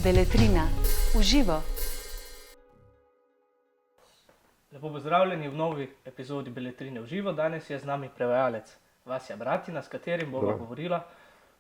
Beletrina v živo. Lepo pozdravljeni v novi epizodi Beletrine v živo. Danes je z nami prevajalec Vasja Bratina, s katerim bova govorila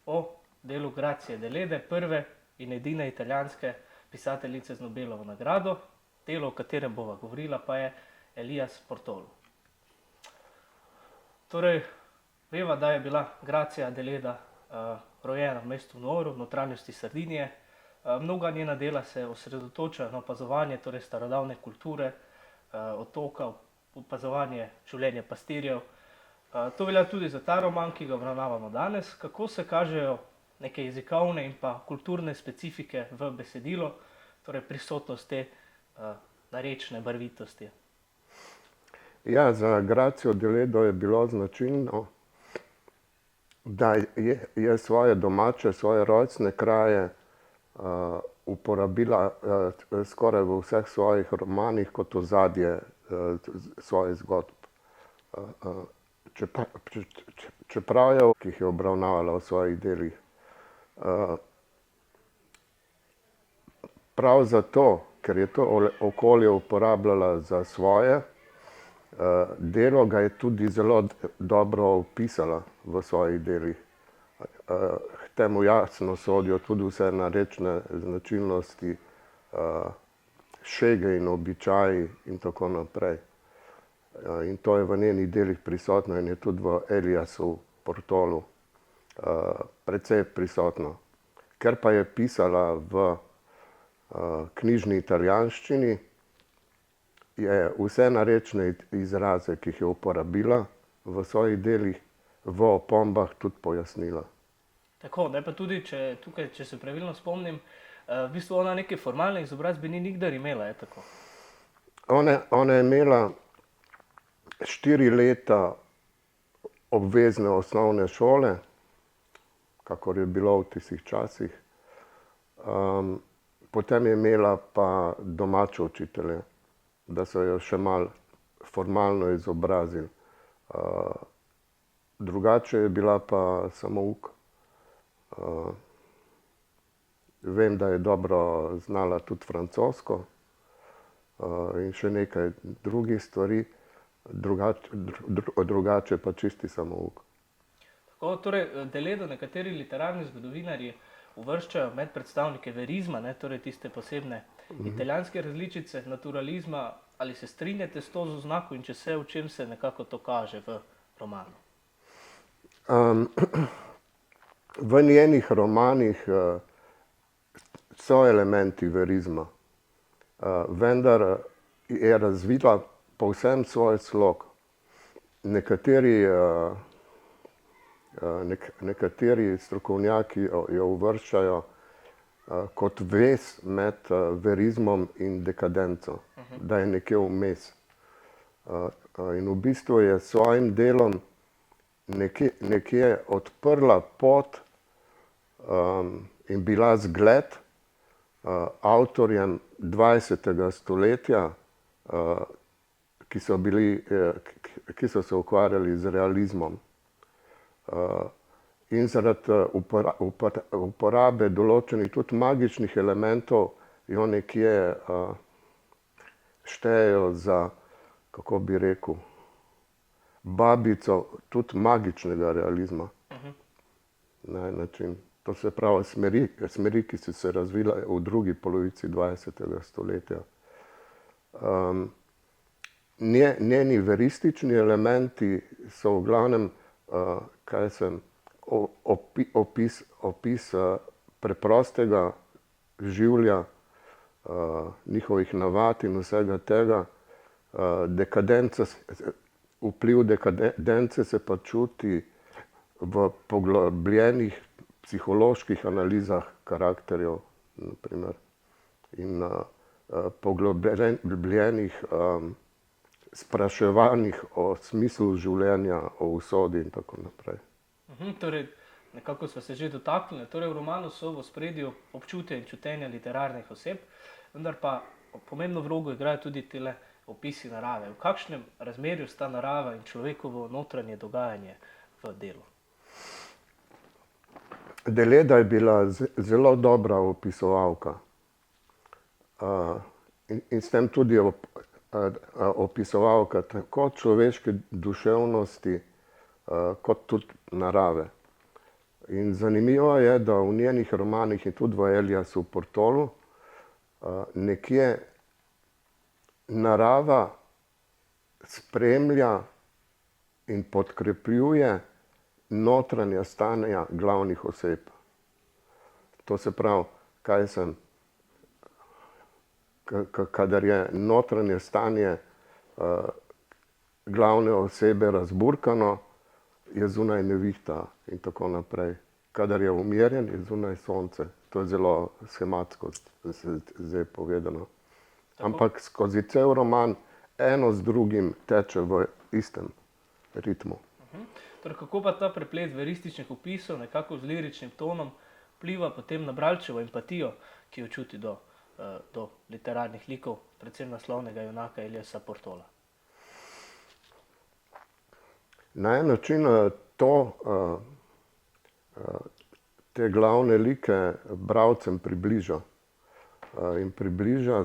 o delu Grazie Delede, prve in edine italijanske pisateljice z Nobelovo nagrado. Delo, o katerem bova govorila, pa je Elias Portolo. Torej, veva, da je bila Grazia Deleda rojena v mestu Nuoro, v notranjosti Sardinije. Mnoga njena dela se osredotočajo na opazovanje torej starodavne kulture, otoka, opazovanje življenja pastirjev. To velja tudi za ta roman, ki ga obravnavamo danes. Kako se kažejo neke jezikovne in pa kulturne specifike v besedilo, torej prisotnost te narečne barvitosti? Ja, za Grazio Deledo je bilo značilno, da je svoje domače, svoje rojstne kraje uporabila skoraj v vseh svojih romanih kot ozadje svojih zgodb. Čeprav je, ki jih je obravnavala v svojih delih. Prav zato, ker je to okolje uporabljala za svoje, delo ga je tudi zelo dobro opisala v svojih delih. K temu jasno sodijo tudi vse narečne značilnosti, šege in običaji in tako naprej. In to je v njenih delih prisotno in je tudi v Eliasu Portolu precej prisotno. Ker pa je pisala v knjižni italijanščini, je vse narečne izraze, ki jih je uporabila v svojih delih, v opombah tudi pojasnila. Tako, ne pa tudi, če se pravilno spomnim, v bistvu ona neke formalne izobrazbe ni nikdar imela, je tako? Ona je imela 4 leta obvezne osnovne šole, kakor je bilo v tistih časih. Potem je imela pa domače učitelje, da so jo še malo formalno izobrazili. Drugače je bila pa samouk. Vem, da je dobro znala tudi francosko in še nekaj drugih stvari, drugače pa čisti samouk. Tako, torej, Deledo nekateri literarni zgodovinarji uvrščajo med predstavnike verizma, torej tiste posebne italijanske različice, naturalizma. Ali se strinjate s to oznako in če se, v čem se nekako to kaže v romanu? V njenih romanih so elementi verizma, vendar je razvila povsem svoj slog. Nekateri strokovnjaki jo uvrščajo kot vez med verizmom in dekadenco, da je nekje vmes. In v bistvu je s svojim delom nekje odprla pot in bila zgled avtorjem 20. stoletja, ki so se ukvarjali z realizmom. In zaradi uporabe določenih tudi magičnih elementov jo nekje štejejo za, kako bi rekel, babico tudi magičnega realizma. Na en način. To se pravi smeri, ki so se razvile v drugi polovici 20. stoletja. Njeni veristični elementi so v glavnem opis preprostega življa, njihovih navad in vsega tega. Vpliv dekadence se pa čuti v poglobljenih psiholoških analizah karakterjev, na primer, in poglobljenih spraševanjih o smislu življenja, o usodi in tako naprej. Torej, nekako smo se že dotaknili, torej v romanu so v ospredju občutja in čutenja literarnih oseb, vendar pa pomembno vlogo igrajo tudi tile opisi narave. V kakšnem razmerju sta narava in človekovo notranje dogajanje v delu? Deleda je bila zelo dobra opisovalka. in s tem tudi opisovalka tako človeške duševnosti, kot tudi narave. In zanimivo je, da v njenih romanih in tudi v Eliasu Portolu nekje narava spremlja in podkrepljuje notranja stanja glavnih oseb. To se pravi, kadar je notranje stanje glavne osebe razburkano, je zunaj nevihta in tako naprej. Kadar je umirjen, je zunaj sonce. To je zelo schematsko zdaj povedano. Ampak skozi cel roman eno z drugim teče v istem ritmu. Torej, kako pa ta preplet verističnih opisov nekako z liričnim tonom vpliva potem na bralčevo empatijo, ki jo čuti do literarnih likov, predvsem naslovnega junaka Eliasa Portola? Na en način te glavne like bralcem približa. In približa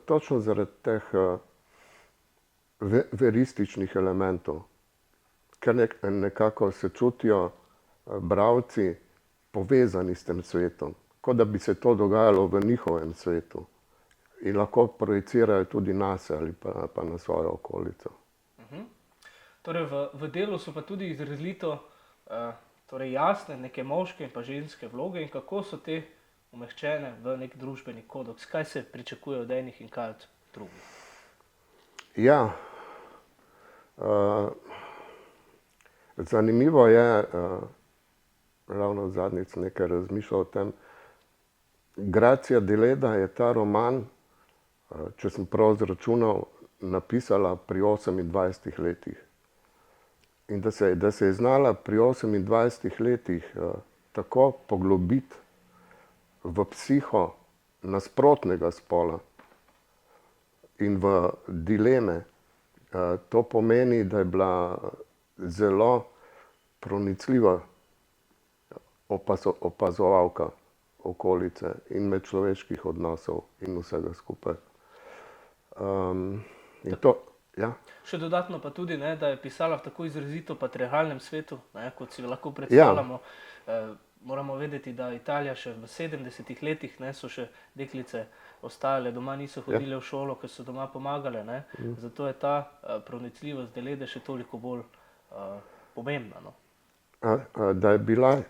točno zaradi teh verističnih elementov, ker nekako se čutijo bralci povezani s tem svetom, kot da bi se to dogajalo v njihovem svetu in lahko projicirajo tudi nase ali pa na svojo okolico. Torej, v delu so pa tudi izrazito jasne neke moške in pa ženske vloge in kako so te umeščene v nek družbeni kodeks. Kaj se pričakuje od enih in kaj od drugih? Ja, zanimivo je, ravno zadnjič nekaj razmišljal o tem, Gracia Deleda je ta roman, če sem prav izračunal, napisala pri 28 letih. In da se je znala pri 28 letih tako poglobiti v psiho nasprotnega spola in v dileme, to pomeni, da je bila zelo pronicljiva opazovalka okolice in medčloveških odnosov in vsega skupaj. In to, ja. Še dodatno pa tudi, da je pisala v tako izrazito patriarhalnem svetu, kot si lahko predstavljamo. Moramo vedeti, da Italija še v 70 letih so še deklice ostajale doma, niso hodile v šolo, ker so doma pomagale. Zato je ta pronicljivost Delede še toliko bolj pomembna. Da je bila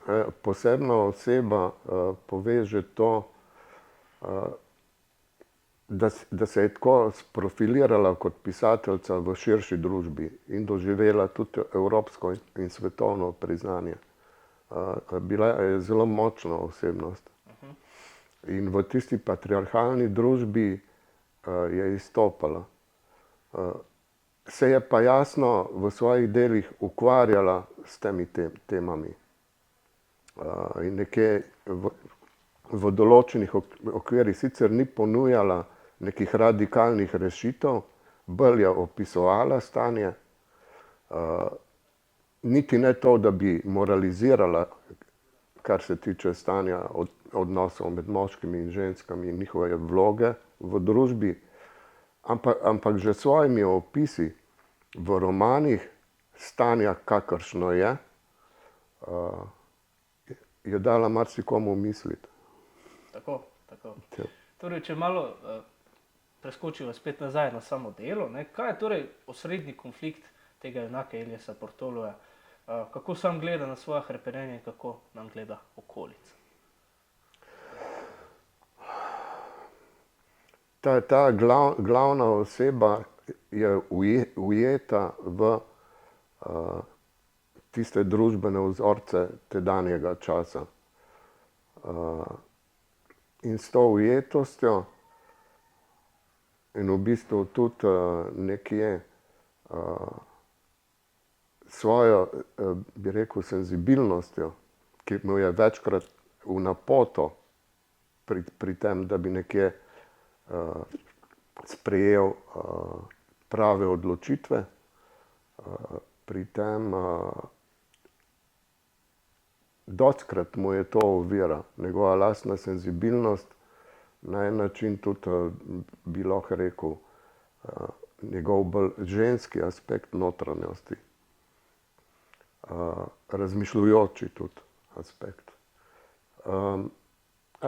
posebna oseba, pove že to, da se je tako sprofilirala kot pisateljica v širši družbi in doživela tudi evropsko in svetovno priznanje. Bila je zelo močna osebnost. In v tisti patriarhalni družbi je izstopala. Se je pa jasno v svojih delih ukvarjala s temi temami. In nekje v določenih okvirih sicer ni ponujala nekih radikalnih rešitev, bolj je opisovala stanje, niti ne to, da bi moralizirala, kar se tiče stanja odnosov med moškimi in ženskami in njihove vloge v družbi, ampak že s svojimi opisi v romanih stanja, kakršno je dala marsikomu misliti. Tako. Torej, če malo preskočiva spet nazaj na samo delo, kaj je torej osrednji konflikt tega junaka Eliasa Portoloja? Kako sam gleda na svoja hrepenenja in kako nam gleda okolica? Ta glavna oseba je ujeta v tiste družbene vzorce tedanjega časa. In s to ujetostjo in v bistvu tudi nekje svojo, bi rekel, senzibilnostjo, ki mu je večkrat v napoto pri tem, da bi nekje sprejel prave odločitve, pri tem Dostikrat mu je to ovira, njegova lastna senzibilnost, na en način tudi, bi lahko rekel, njegov bolj ženski aspekt notranjosti, razmišljujoči tudi aspekt.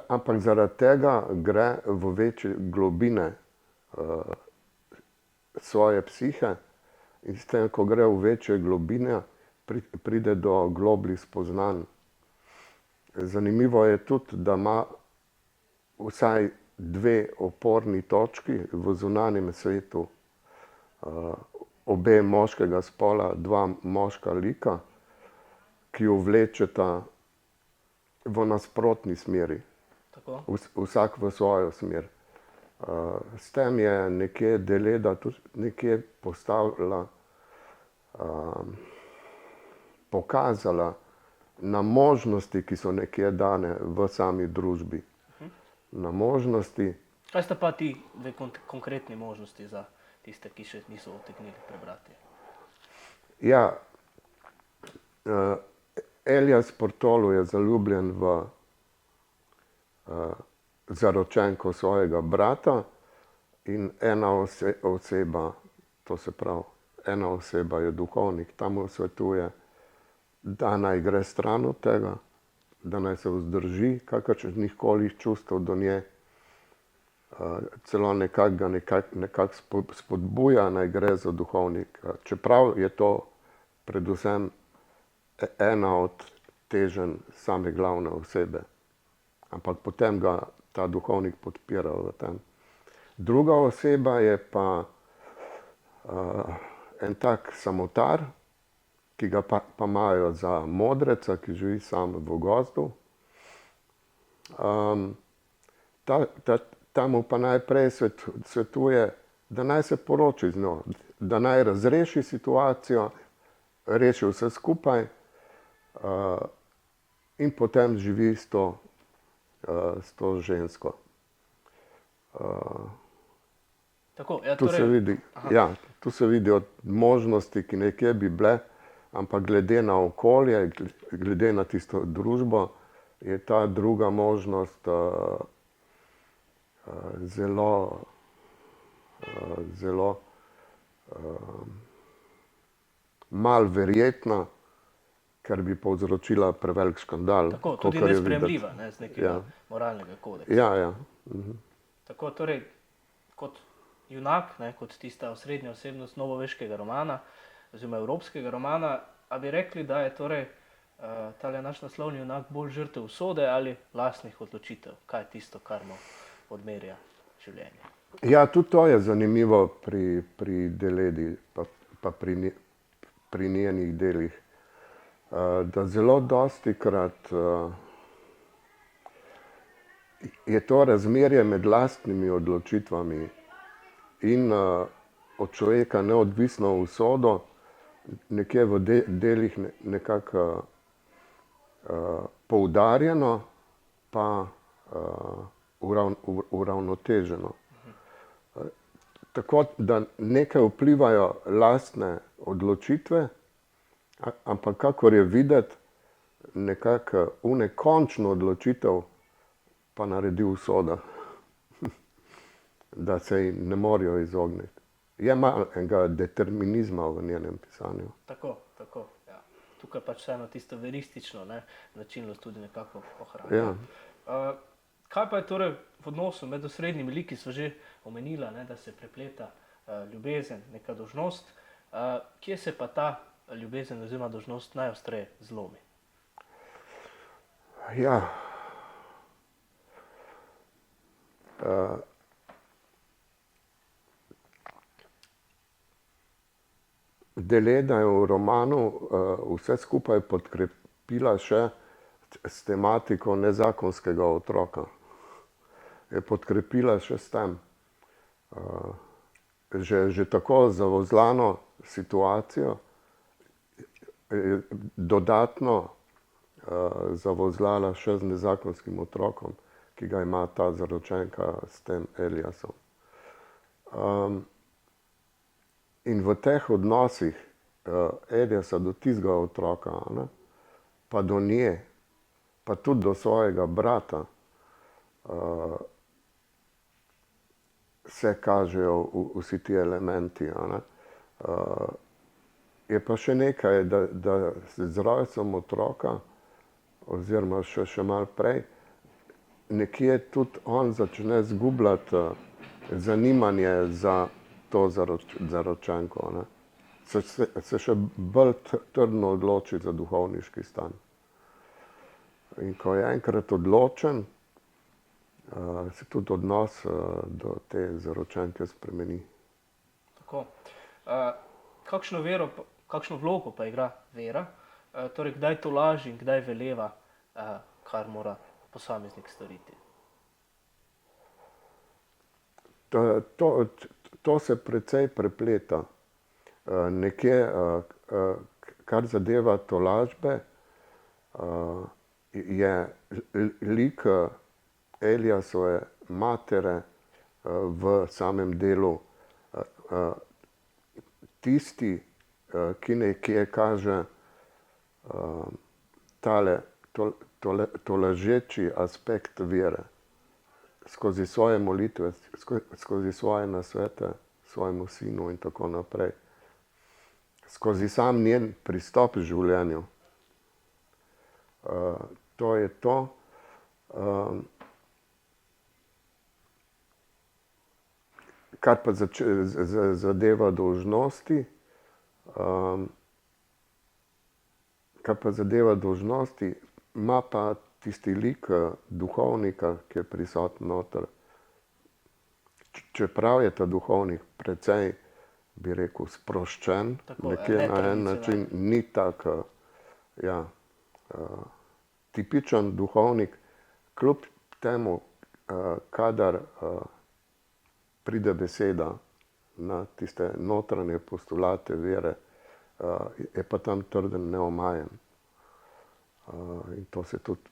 Ampak zaradi tega gre v večje globine svoje psihe in s tem, ko gre v večje globine, pride do globlih spoznanj. Zanimivo je tudi, da ima vsaj dve oporni točki v zunanjem svetu, obe moškega spola, dva moška lika, ki jo vlečeta v nasprotni smeri. Tako. Vsak v svojo smer. S tem je nekje Deleda tudi nekje postavila, pokazala na možnosti, ki so nekje dane v sami družbi. Na možnosti. Kaj sta pa ti dve konkretni možnosti za tiste, ki še niso utegnili prebrati? Ja, Elias Portolo je zaljubljen v zaročenko svojega brata in ena oseba, to se pravi, ena oseba je duhovnik, ta mu svetuje, da naj gre stran od tega, da naj se vzdrži kakršnih koli čustev do nje, celo nekako spodbuja, naj gre za duhovnika. Čeprav je to predvsem ena od teženj same glavne osebe. Ampak potem ga ta duhovnik podpira v tem. Druga oseba je pa en tak samotar, ki ga pa imajo za modreca, ki živi sam v gozdu. Ta mu pa najprej svetuje, da naj se poroči z njo, da naj razreši situacijo, reši vse skupaj, in potem živi s to žensko. Tako, ja, Tu se torej, vidi, ja, tu se vidijo možnosti, ki nekje bi bile, ampak glede na okolje, glede na tisto družbo, je ta druga možnost zelo malo verjetna, ker bi povzročila prevelik škandal. tako, tudi kakor je videti. nesprejemljiva, ne, z nekega Ja. moralnega kodeksa. Ja, ja. Tako, torej, kot junak, ne, kot tista osrednja osebnost novoveškega romana, oziroma evropskega romana, a bi rekli, da je torej tale naš naslovni junak bolj žrtev usode ali lastnih odločitev? Kaj je tisto, kar mu odmerja življenje? Ja, tudi to je zanimivo pri Deledi, pa pri njenih delih. Da zelo dostikrat je to razmerje med lastnimi odločitvami in od človeka neodvisno usodo nekje v delih nekako poudarjeno, pa uravnoteženo. Tako da nekaj vplivajo lastne odločitve, ampak kakor je videti, nekako končno odločitev pa naredi usoda, da se ji ne morejo izogniti. Je malo enega determinizma v njenem pisanju. Tako, ja. Tukaj pač vseeno tisto veristično, ne, značilnost tudi nekako ohranja. Ja. Kaj pa je torej v odnosu med osrednjimi liki, sva že omenila, ne, da se prepleta ljubezen, neka dolžnost. Kje se pa ta ljubezen oziroma dolžnost najostreje zlomi? Ja. Deleda je v romanu vse skupaj podkrepila še s tematiko nezakonskega otroka. Je podkrepila še s tem. Že tako zavozlano situacijo je dodatno zavozlala še z nezakonskim otrokom, ki ga ima ta zaročenka s tem Eliasom. In v teh odnosih Eliasa do tistega otroka, ne, pa do nje, pa tudi do svojega brata, se kažejo vsi ti elementi. A ne. Je pa še nekaj, da z rojstvom otroka, oziroma še malo prej, nekje tudi on začne zgubljati zanimanje za to zaročenko. Ne. Se še bolj trdno odloči za duhovniški stan. In ko je enkrat odločen, se tudi odnos do te zaročenke spremeni. Tako. Kakšno vlogo pa igra vera? Torej, kdaj tolaži in kdaj veleva, kar mora posameznik storiti? To se precej prepleta. Nekje, kar zadeva tolažbe, je lik Eliasove matere v samem delu tisti, ki nekje kaže tolažeči aspekt vere skozi svoje molitve, skozi svoje nasvete svojemu sinu in tako naprej. Skozi sam njen pristop v življenju. To je to. Kar pa zadeva dolžnosti, ima pa tisti lik duhovnika, ki je prisoten noter. Čeprav je ta duhovnik precej, bi rekel, sproščen, nekje na en način, ni tak, tipičen duhovnik, kljub temu, kadar pride beseda na tiste notranje postulate vere, je pa tam trden, neomajen. In to se tudi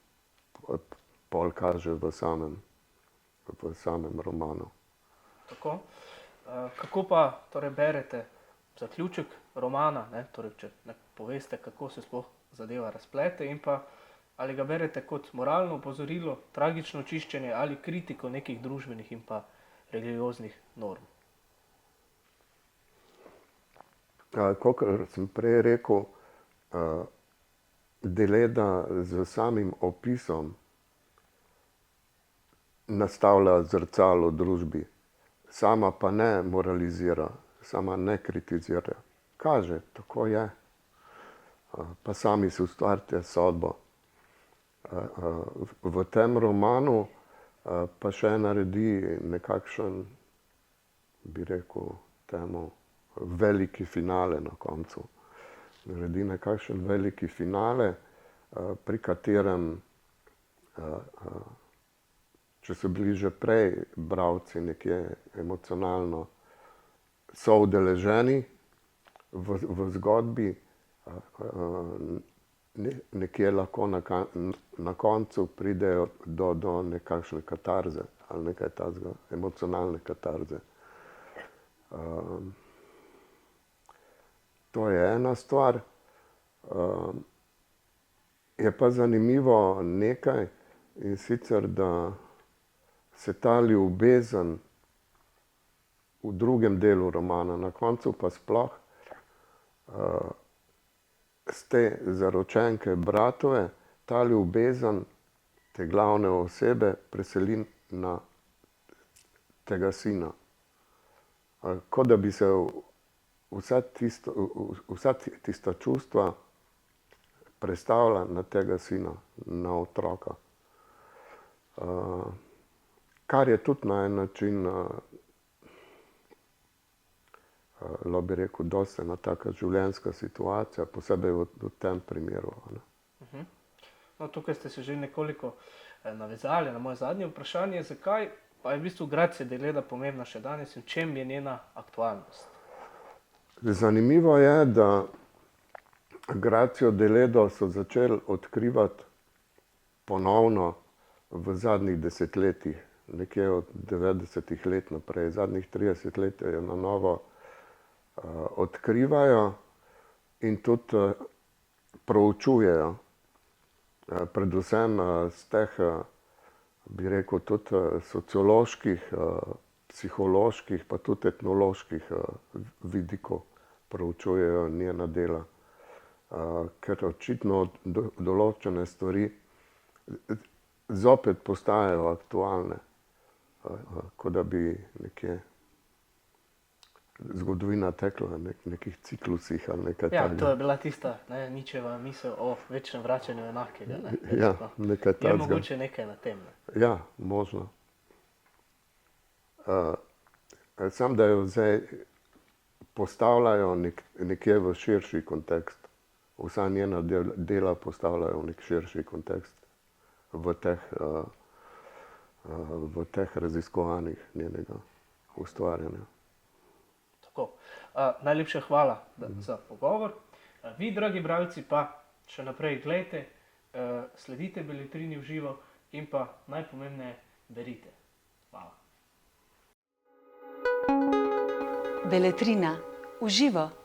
pol kaže v samem romanu. Tako. Kako pa torej berete zaključek romana, ne? Torej, če ne poveste, kako se sploh zadeva razplete, in pa ali ga berete kot moralno opozorilo, tragično očiščenje ali kritiko nekih družbenih in pa religioznih norm? Kakor sem prej rekel, Deleda z samim opisom nastavlja zrcalo družbi. Sama pa ne moralizira, sama ne kritizira. Kaže, tako je. Pa sami si ustvarite sodbo. V tem romanu pa še naredi nekakšen, bi rekel, temu veliki finale na koncu. Naredi nekakšen veliki finale, pri katerem, če so bili že prej bralci nekje emocionalno soudeleženi v zgodbi, nekje lahko na koncu pridejo do nekakšne katarze ali nekaj takega, emocionalne katarze. To je ena stvar. Je pa zanimivo nekaj, in sicer, da se ta ljubezen v drugem delu romana, na koncu pa sploh, z te zaročenke bratove, ta ljubezen te glavne osebe preseli na tega sina. Kot da bi se vsa tista čustva prestavila na tega sina, na otroka. Kar je tudi na en način, lahko bi rekel, dosti ena taka življenjska situacija, posebej v tem primeru. No, tukaj ste se že nekoliko navezali na moje zadnje vprašanje, zakaj pa je v bistvu Gracia Deleda pomembna še danes in v čem je njena aktualnost? Zanimivo je, da Gracio Deledo so začeli odkrivati ponovno v zadnjih desetletjih, nekje od 90-ih let naprej. Zadnjih 30 let jo na novo odkrivajo in tudi proučujejo. predvsem z teh, bi rekel, tudi socioloških, psiholoških, pa tudi etnoloških vidikov proučujejo njena dela. Ker očitno določene stvari zopet postajajo aktualne, kot da bi nekje zgodovina tekla v nekih ciklusih ali nekaj Ja, takega. to je bila tista Nietzscheva misel o večnem vračanju enakega. Ja, nekaj Je takega. mogoče nekaj na tem. Ja, možno. Samo da jo zdaj postavljajo nekje v širši kontekst. Vsa njena dela postavljajo v nek širši kontekst v teh raziskovanjih njenega ustvarjanja. Tako. Najlepša hvala za pogovor. Vi, dragi bralci, pa še naprej gledajte, sledite Beletrini v živo in pa najpomembneje berite. Hvala. Beletrina v živo.